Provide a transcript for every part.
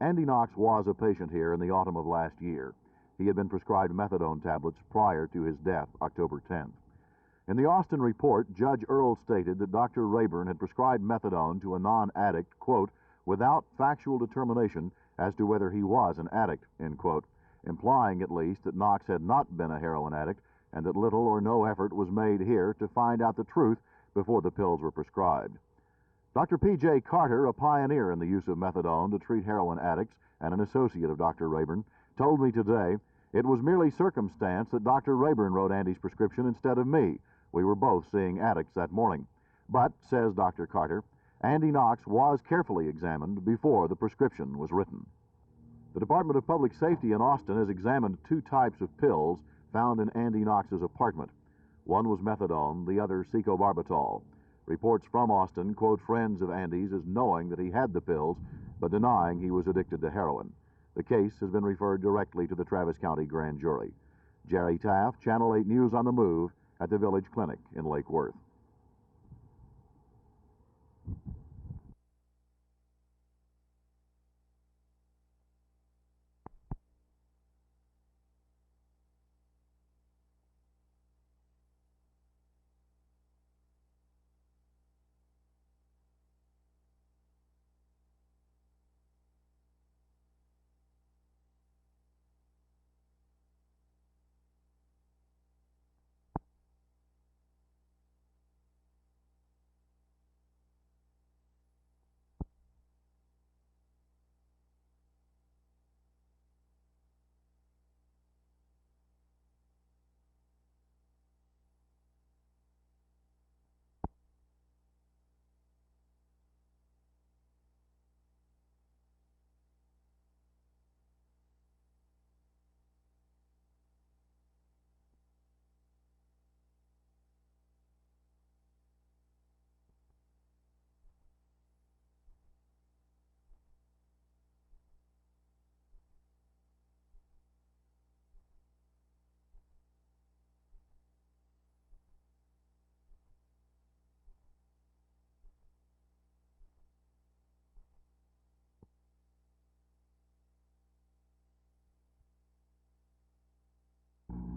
Andy Knox was a patient here in the autumn of last year. He had been prescribed methadone tablets prior to his death, October 10th. In the Austin report, Judge Earle stated that Dr. Raburn had prescribed methadone to a non-addict, quote, without factual determination as to whether he was an addict, end quote, implying at least that Knox had not been a heroin addict and that little or no effort was made here to find out the truth before the pills were prescribed. Dr. P.J. Carter, a pioneer in the use of methadone to treat heroin addicts and an associate of Dr. Raburn, told me today it was merely circumstance that Dr. Raburn wrote Andy's prescription instead of me. We were both seeing addicts that morning. But, says Dr. Carter, Andy Knox was carefully examined before the prescription was written. The Department of Public Safety in Austin has examined two types of pills found in Andy Knox's apartment. One was methadone, the other secobarbital. Reports from Austin quote friends of Andy's as knowing that he had the pills, but denying he was addicted to heroin. The case has been referred directly to the Travis County Grand Jury. Jerry Taff, Channel 8 News on the Move, at the Village Clinic in Lake Worth.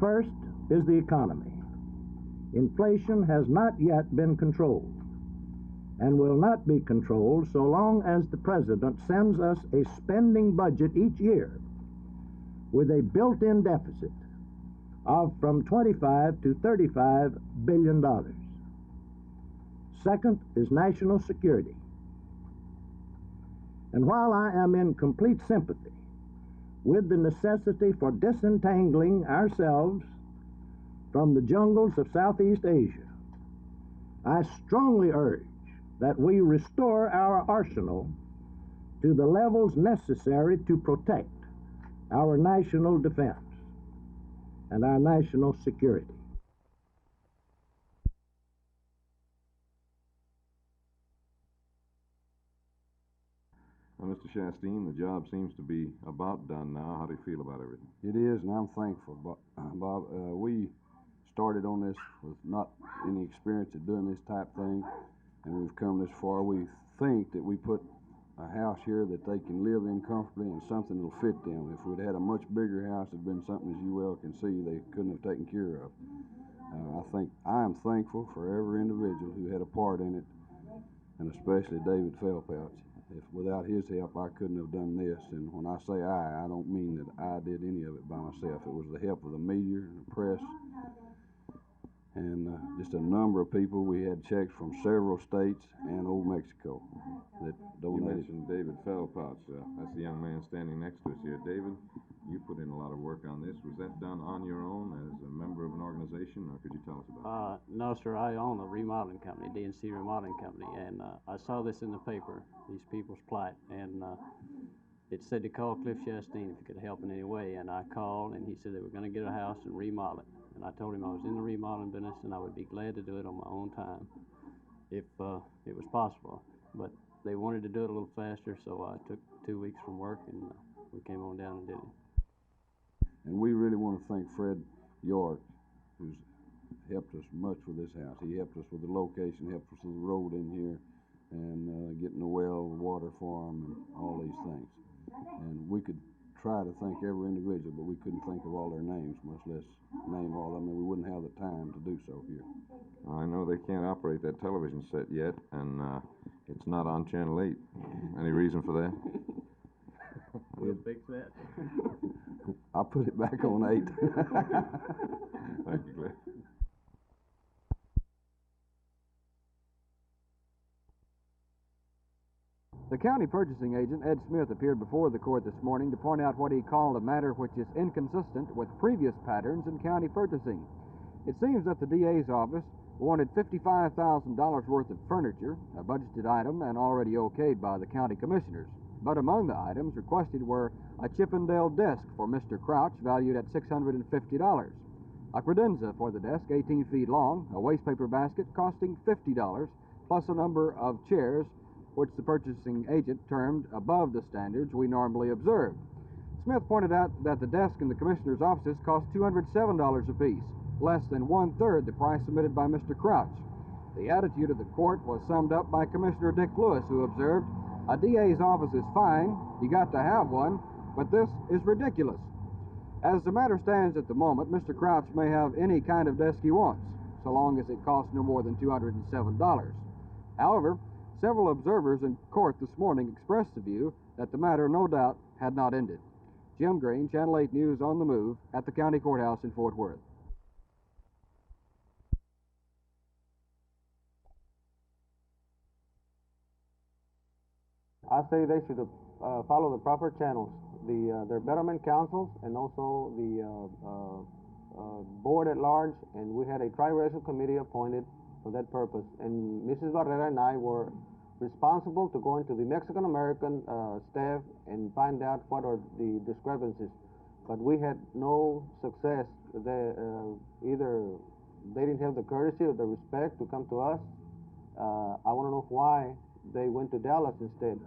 First is the economy. Inflation has not yet been controlled and will not be controlled so long as the President sends us a spending budget each year with a built-in deficit of from $25 to $35 billion. Second is national security. And while I am in complete sympathy with the necessity for disentangling ourselves from the jungles of Southeast Asia, I strongly urge that we restore our arsenal to the levels necessary to protect our national defense and our national security. Well, Mr. Chastain, the job seems to be about done now. How do you feel about everything? It is, and I'm thankful, Bob. We started on this with not any experience at doing this type thing, and we've come this far. We think that we put a house here that they can live in comfortably and something that'll fit them. If we'd had a much bigger house, it'd been something, as you well can see, they couldn't have taken care of. I am thankful for every individual who had a part in it, and especially David Philpouch. If without his help, I couldn't have done this. And when I say I don't mean that I did any of it by myself. It was the help of the media and the press and just a number of people. We had checks from several states and Old Mexico that donated. You mentioned David Philpouch. That's the young man standing next to us here. David, you put in a lot of work on this. Was that done on your own as a member of an organization, or could you tell us about it? No, sir. I own a remodeling company, D&C Remodeling Company, and I saw this in the paper, these people's plight, and it said to call Cliff Chastain if he could help in any way, and I called, and he said they were going to get a house and remodel it. And I told him I was in the remodeling business and I would be glad to do it on my own time if it was possible. But they wanted to do it a little faster, so I took 2 weeks from work and we came on down and did it. And we really want to thank Fred York, who's helped us much with this house. He helped us with the location, helped us with the road in here, and getting the well, the water for them, and all these things. and we could try to think every individual, but we couldn't think of all their names, much less name all of them, and we wouldn't have the time to do so here. I know they can't operate that television set yet, and it's not on Channel 8. Any reason for that? We'll fix that. I'll put it back on 8. Thank you, Cliff. The county purchasing agent, Ed Smith, appeared before the court this morning to point out what he called a matter which is inconsistent with previous patterns in county purchasing. It seems that the DA's office wanted $55,000 worth of furniture, a budgeted item and already okayed by the county commissioners. But among the items requested were a Chippendale desk for Mr. Crouch, valued at $650, a credenza for the desk, 18 feet long, a wastepaper basket costing $50, plus a number of chairs which the purchasing agent termed above the standards we normally observe. Smith pointed out that the desk in the commissioner's offices cost $207 apiece, less than one-third the price submitted by Mr. Crouch. The attitude of the court was summed up by Commissioner Dick Lewis, who observed, "A DA's office is fine, you got to have one, but this is ridiculous." As the matter stands at the moment, Mr. Crouch may have any kind of desk he wants, so long as it costs no more than $207. However, several observers in court this morning expressed the view that the matter no doubt had not ended. Jim Green, Channel 8 News on the Move, at the county courthouse in Fort Worth. I say they should follow the proper channels, their betterment councils, and also the board at large. And we had a tri-racial committee appointed for that purpose. And Mrs. Barrera and I were responsible to go into the Mexican-American staff and find out what are the discrepancies. But we had no success. Either they didn't have the courtesy or the respect to come to us. I want to know why they went to Dallas instead.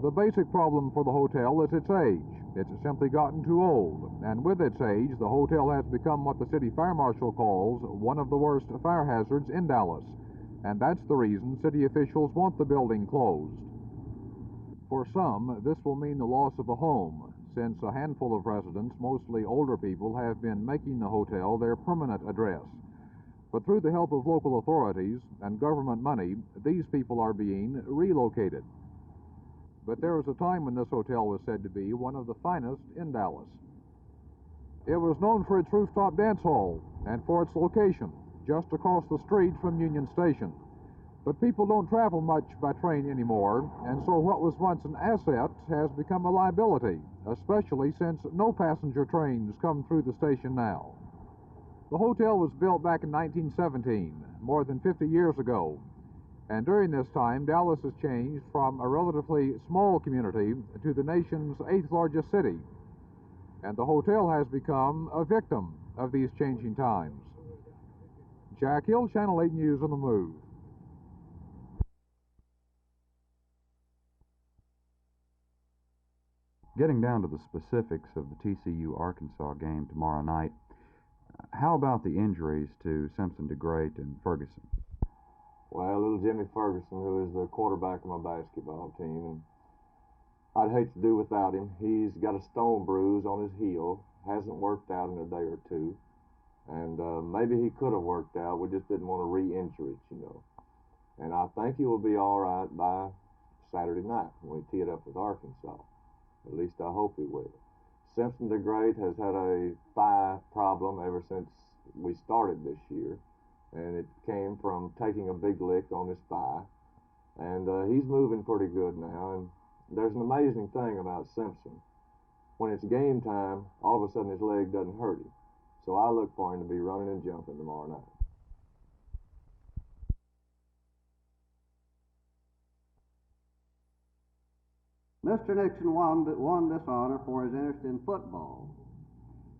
The basic problem for the hotel is its age. It's simply gotten too old, and with its age, the hotel has become what the city fire marshal calls one of the worst fire hazards in Dallas, and that's the reason city officials want the building closed. For some, this will mean the loss of a home, since a handful of residents, mostly older people, have been making the hotel their permanent address. But through the help of local authorities and government money, these people are being relocated. But there was a time when this hotel was said to be one of the finest in Dallas. It was known for its rooftop dance hall and for its location, just across the street from Union Station. But people don't travel much by train anymore, and so what was once an asset has become a liability, especially since no passenger trains come through the station now. The hotel was built back in 1917, more than 50 years ago. And during this time, Dallas has changed from a relatively small community to the nation's 8th largest city. And the hotel has become a victim of these changing times. Jack Hill, Channel 8 News on the Move. Getting down to the specifics of the TCU-Arkansas game tomorrow night, how about the injuries to Simpson DeGrate and Ferguson? Well, little Jimmy Ferguson, who is the quarterback of my basketball team, and I'd hate to do without him. He's got a stone bruise on his heel, hasn't worked out in a day or two, and maybe he could have worked out. We just didn't want to re-injure it, you know. And I think he will be all right by Saturday night when we tee it up with Arkansas. At least I hope he will. Simpson DeGrate has had a thigh problem ever since we started this year. And it came from taking a big lick on his thigh. And he's moving pretty good now, and There's an amazing thing about Simpson. When it's game time, all of a sudden his leg doesn't hurt him. So I look for him to be running and jumping tomorrow night. Mr. Nixon won this honor for his interest in football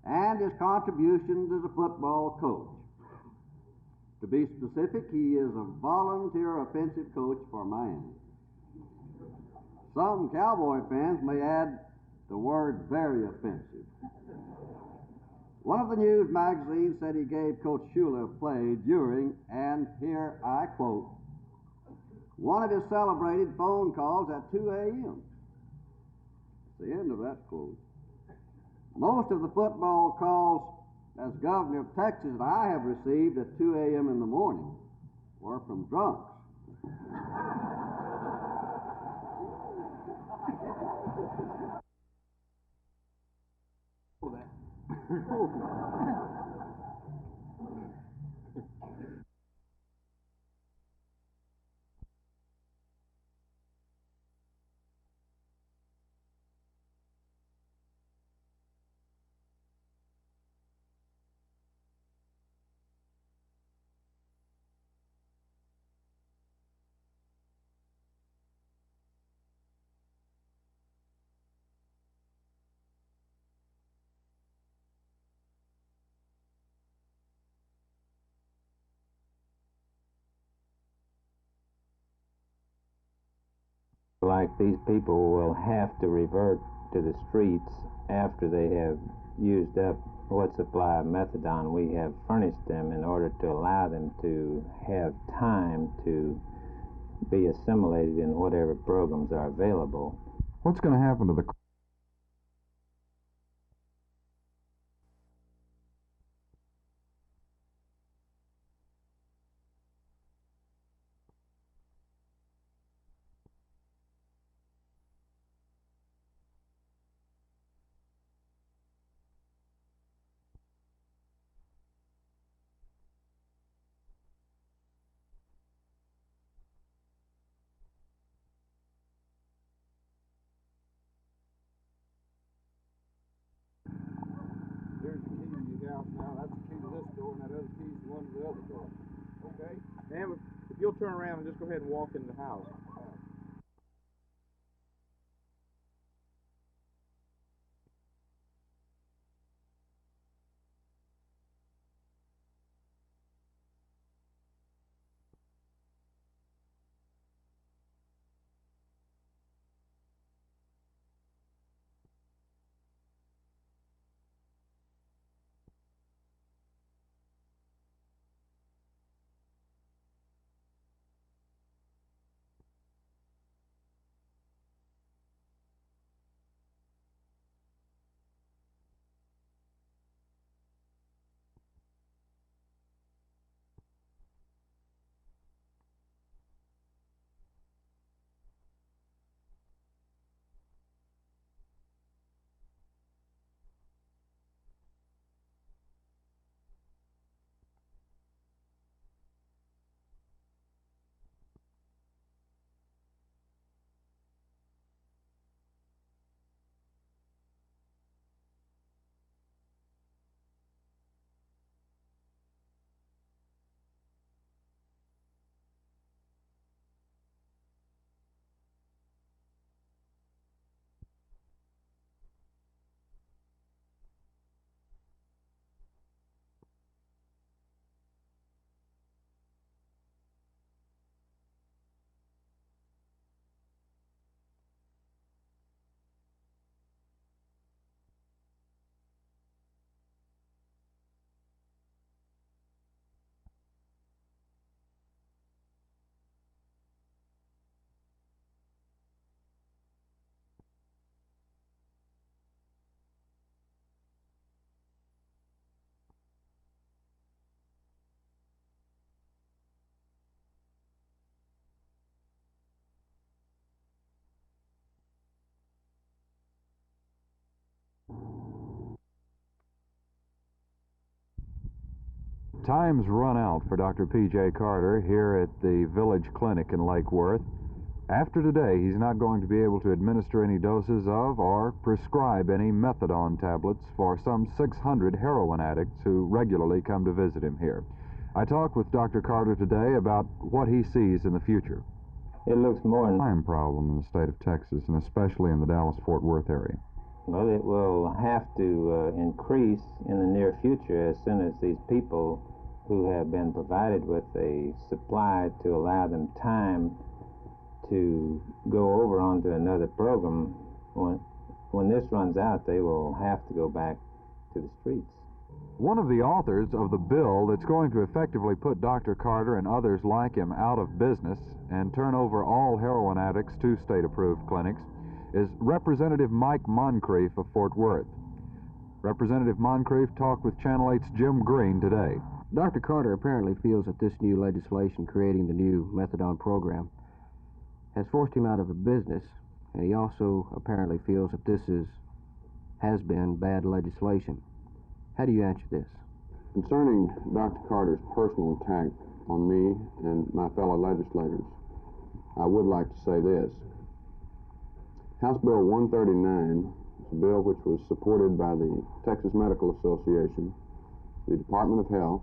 and his contributions as a football coach. To be specific, he is a volunteer offensive coach for Miami. Some Cowboy fans may add the word very offensive. One of the news magazines said he gave Coach Shula a play during, and here I quote, one of his celebrated phone calls at 2 a.m. That's the end of that quote. Most of the football calls as governor of Texas that I have received at 2 a.m. in the morning were from drunks. Like these people will have to revert to the streets after they have used up what supply of methadone we have furnished them in order to allow them to have time to be assimilated in whatever programs are available. What's going to happen to the There's the key to your house now. That's the key to this door, and that other key is the one to the other door. Okay? And if you'll turn around and just go ahead and walk in the house. Time's run out for Dr. P.J. Carter here at the Village Clinic in Lake Worth. After today, he's not going to be able to administer any doses of or prescribe any methadone tablets for some 600 heroin addicts who regularly come to visit him here. I talked with Dr. Carter today about what he sees in the future. It looks more a crime problem in the state of Texas, and especially in the Dallas-Fort Worth area. Well, it will have to increase in the near future as soon as these people who have been provided with a supply to allow them time to go over onto another program, when this runs out, they will have to go back to the streets. One of the authors of the bill that's going to effectively put Dr. Carter and others like him out of business and turn over all heroin addicts to state-approved clinics is Representative Mike Moncrief of Fort Worth. Representative Moncrief talked with Channel 8's Jim Green today. Dr. Carter apparently feels that this new legislation creating the new methadone program has forced him out of a business, and he also apparently feels that this has been bad legislation. How do you answer this? Concerning Dr. Carter's personal attack on me and my fellow legislators, I would like to say this. House Bill 139 is a bill which was supported by the Texas Medical Association, the Department of Health,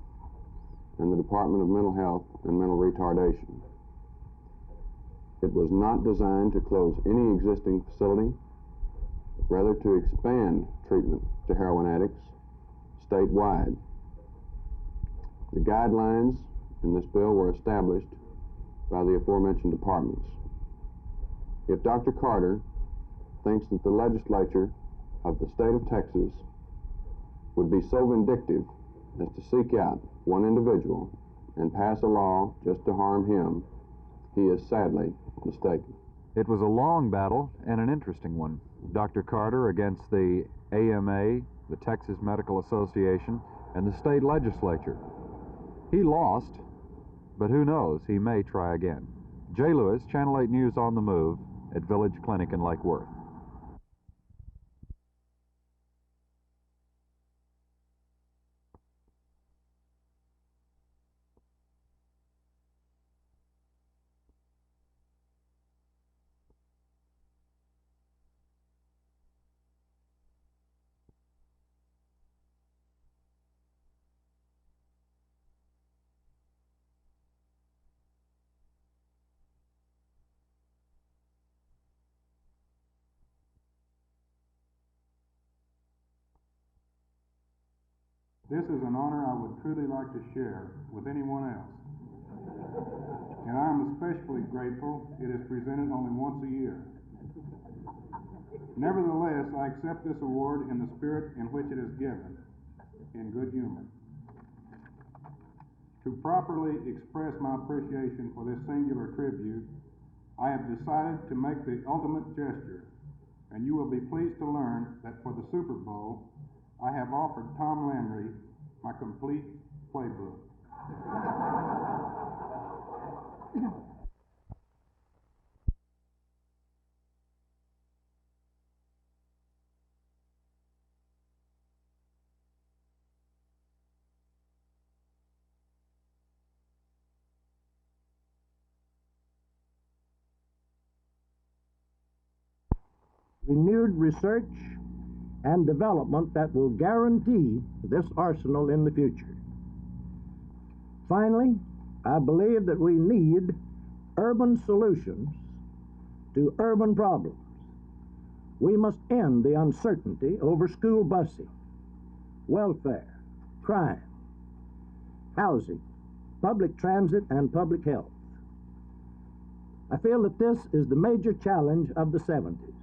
and the Department of Mental Health and Mental Retardation. It was not designed to close any existing facility, but rather to expand treatment to heroin addicts statewide. The guidelines in this bill were established by the aforementioned departments. If Dr. Carter thinks that the legislature of the state of Texas would be so vindictive as to seek out one individual and pass a law just to harm him, he is sadly mistaken. It was a long battle and an interesting one. Dr. Carter against the AMA, the Texas Medical Association, and the state legislature. He lost, but who knows, he may try again. Jay Lewis, Channel 8 News on the Move at Village Clinic in Lake Worth. This is an honor I would truly like to share with anyone else. And I am especially grateful it is presented only once a year. Nevertheless, I accept this award in the spirit in which it is given, in good humor. To properly express my appreciation for this singular tribute, I have decided to make the ultimate gesture, and you will be pleased to learn that for the Super Bowl, I have offered Tom Landry my complete playbook. Renewed research and development that will guarantee this arsenal in the future. Finally, I believe that we need urban solutions to urban problems. We must end the uncertainty over school busing, welfare, crime, housing, public transit, and public health. I feel that this is the major challenge of the 70s.